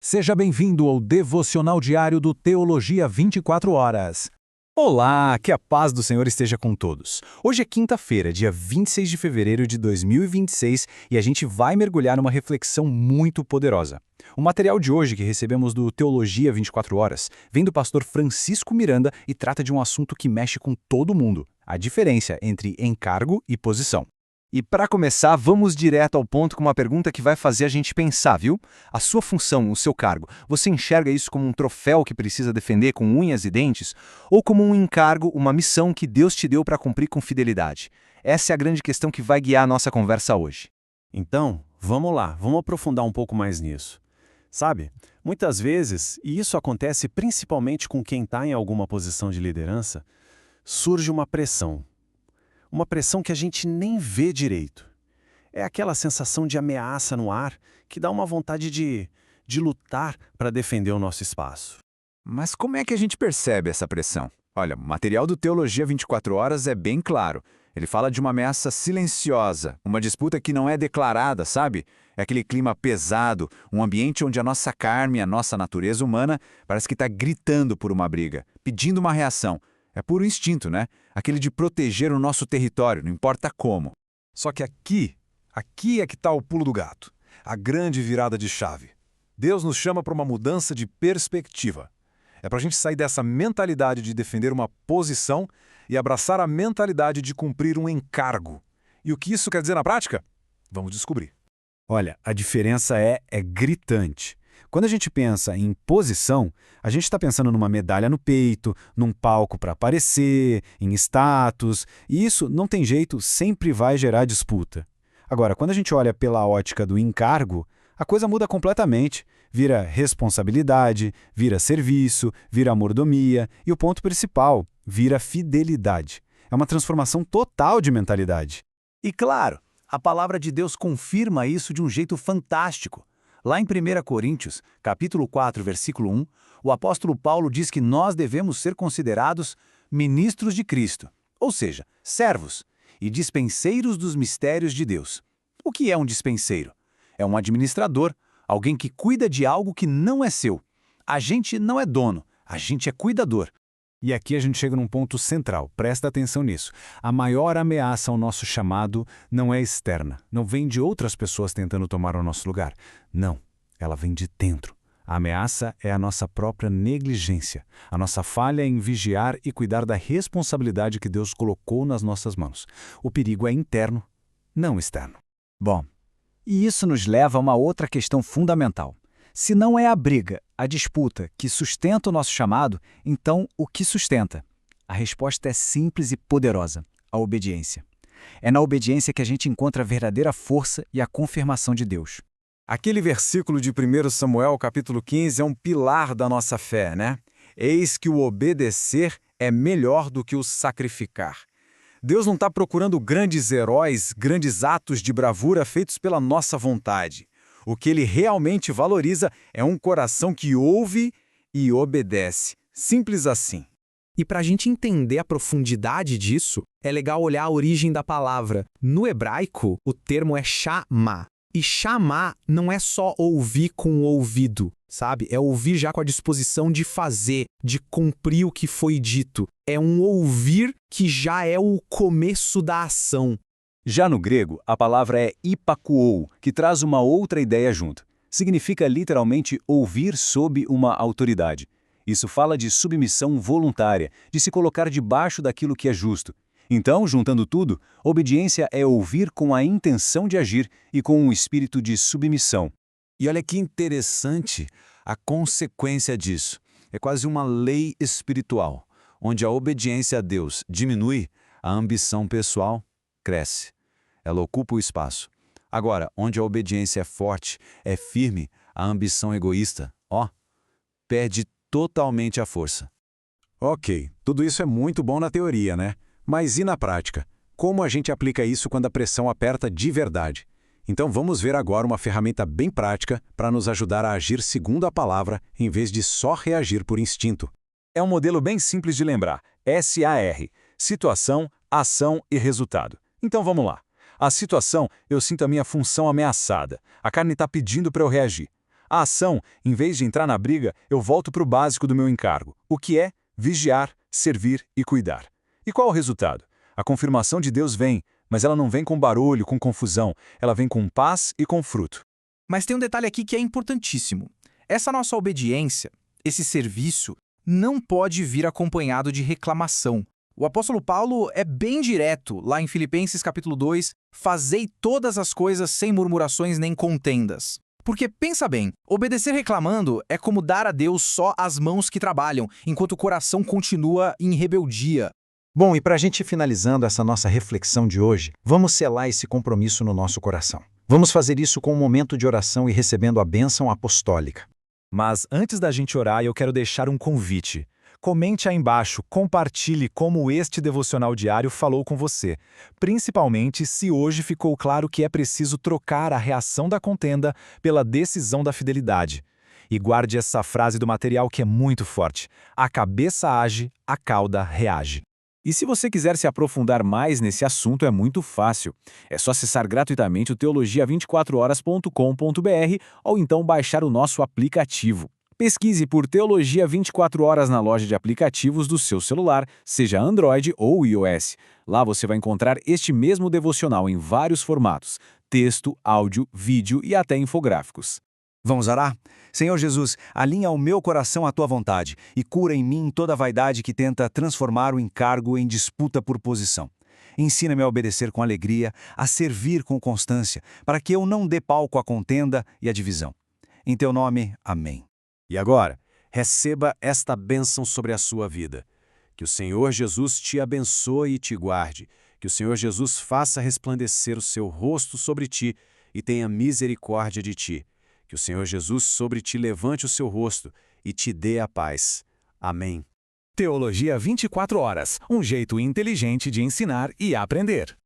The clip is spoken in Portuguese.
Seja bem-vindo ao devocional diário do Teologia 24 Horas. Olá, que a paz do Senhor esteja com todos. Hoje é quinta-feira, dia 26 de fevereiro de 2026, e a gente vai mergulhar numa reflexão muito poderosa. O material de hoje que recebemos do Teologia 24 Horas vem do pastor Francisco Miranda e trata de um assunto que mexe com todo mundo, a diferença entre encargo e posição. E para começar, vamos direto ao ponto com uma pergunta que vai fazer a gente pensar, viu? A sua função, o seu cargo, você enxerga isso como um troféu que precisa defender com unhas e dentes? Ou como um encargo, uma missão que Deus te deu para cumprir com fidelidade? Essa é a grande questão que vai guiar a nossa conversa hoje. Então, vamos lá, vamos aprofundar um pouco mais nisso. Sabe, muitas vezes, e isso acontece principalmente com quem está em alguma posição de liderança, surge uma pressão. Uma pressão que a gente nem vê direito. É aquela sensação de ameaça no ar que dá uma vontade de lutar para defender o nosso espaço. Mas como é que a gente percebe essa pressão? Olha, o material do Teologia 24 Horas é bem claro. Ele fala de uma ameaça silenciosa, uma disputa que não é declarada, sabe? É aquele clima pesado, um ambiente onde a nossa carne, a nossa natureza humana, parece que está gritando por uma briga, pedindo uma reação. É puro instinto, né? Aquele de proteger o nosso território, não importa como. Só que aqui é que está o pulo do gato, a grande virada de chave. Deus nos chama para uma mudança de perspectiva. É para a gente sair dessa mentalidade de defender uma posição e abraçar a mentalidade de cumprir um encargo. E o que isso quer dizer na prática? Vamos descobrir. Olha, a diferença é gritante. Quando a gente pensa em posição, a gente está pensando numa medalha no peito, num palco para aparecer, em status, e isso, não tem jeito, sempre vai gerar disputa. Agora, quando a gente olha pela ótica do encargo, a coisa muda completamente. Vira responsabilidade, vira serviço, vira mordomia e o ponto principal, vira fidelidade. É uma transformação total de mentalidade. E claro, a palavra de Deus confirma isso de um jeito fantástico. Lá em 1 Coríntios, capítulo 4, versículo 1, o apóstolo Paulo diz que nós devemos ser considerados ministros de Cristo, ou seja, servos, e dispenseiros dos mistérios de Deus. O que é um dispenseiro? É um administrador, alguém que cuida de algo que não é seu. A gente não é dono, a gente é cuidador. E aqui a gente chega num ponto central, presta atenção nisso. A maior ameaça ao nosso chamado não é externa, não vem de outras pessoas tentando tomar o nosso lugar. Não, ela vem de dentro. A ameaça é a nossa própria negligência, a nossa falha em vigiar e cuidar da responsabilidade que Deus colocou nas nossas mãos. O perigo é interno, não externo. Bom, e isso nos leva a uma outra questão fundamental. Se não é a briga, a disputa que sustenta o nosso chamado, então o que sustenta? A resposta é simples e poderosa: a obediência. É na obediência que a gente encontra a verdadeira força e a confirmação de Deus. Aquele versículo de 1 Samuel, capítulo 15, é um pilar da nossa fé, né? Eis que o obedecer é melhor do que o sacrificar. Deus não está procurando grandes heróis, grandes atos de bravura feitos pela nossa vontade. O que ele realmente valoriza é um coração que ouve e obedece. Simples assim. E para a gente entender a profundidade disso, é legal olhar a origem da palavra. No hebraico, o termo é chamá. E chamar não é só ouvir com o ouvido, sabe? É ouvir já com a disposição de fazer, de cumprir o que foi dito. É um ouvir que já é o começo da ação. Já no grego, a palavra é ipakuou, que traz uma outra ideia junto. Significa literalmente ouvir sob uma autoridade. Isso fala de submissão voluntária, de se colocar debaixo daquilo que é justo. Então, juntando tudo, obediência é ouvir com a intenção de agir e com um espírito de submissão. E olha que interessante a consequência disso. É quase uma lei espiritual, onde a obediência a Deus diminui, a ambição pessoal cresce. Ela ocupa o espaço. Agora, onde a obediência é forte, é firme, a ambição egoísta, perde totalmente a força. Ok, tudo isso é muito bom na teoria, né? Mas e na prática? Como a gente aplica isso quando a pressão aperta de verdade? Então vamos ver agora uma ferramenta bem prática para nos ajudar a agir segundo a palavra, em vez de só reagir por instinto. É um modelo bem simples de lembrar. SAR. Situação, ação e resultado. Então vamos lá. A situação, eu sinto a minha função ameaçada. A carne está pedindo para eu reagir. A ação, em vez de entrar na briga, eu volto para o básico do meu encargo, o que é vigiar, servir e cuidar. E qual o resultado? A confirmação de Deus vem, mas ela não vem com barulho, com confusão, ela vem com paz e com fruto. Mas tem um detalhe aqui que é importantíssimo. Essa nossa obediência, esse serviço, não pode vir acompanhado de reclamação. O apóstolo Paulo é bem direto, lá em Filipenses capítulo 2, fazei todas as coisas sem murmurações nem contendas. Porque, pensa bem, obedecer reclamando é como dar a Deus só as mãos que trabalham, enquanto o coração continua em rebeldia. Bom, e para a gente ir finalizando essa nossa reflexão de hoje, vamos selar esse compromisso no nosso coração. Vamos fazer isso com um momento de oração e recebendo a bênção apostólica. Mas antes da gente orar, eu quero deixar um convite. Comente aí embaixo, compartilhe como este devocional diário falou com você, principalmente se hoje ficou claro que é preciso trocar a reação da contenda pela decisão da fidelidade. E guarde essa frase do material que é muito forte: a cabeça age, a cauda reage. E se você quiser se aprofundar mais nesse assunto, é muito fácil. É só acessar gratuitamente o teologia24horas.com.br ou então baixar o nosso aplicativo. Pesquise por Teologia 24 Horas na loja de aplicativos do seu celular, seja Android ou iOS. Lá você vai encontrar este mesmo devocional em vários formatos: texto, áudio, vídeo e até infográficos. Vamos orar? Senhor Jesus, alinha o meu coração à Tua vontade e cura em mim toda a vaidade que tenta transformar o encargo em disputa por posição. Ensina-me a obedecer com alegria, a servir com constância, para que eu não dê palco à contenda e à divisão. Em Teu nome, amém. E agora, receba esta bênção sobre a sua vida. Que o Senhor Jesus te abençoe e te guarde. Que o Senhor Jesus faça resplandecer o seu rosto sobre ti e tenha misericórdia de ti. Que o Senhor Jesus sobre ti levante o seu rosto e te dê a paz. Amém. Teologia 24 Horas, um jeito inteligente de ensinar e aprender.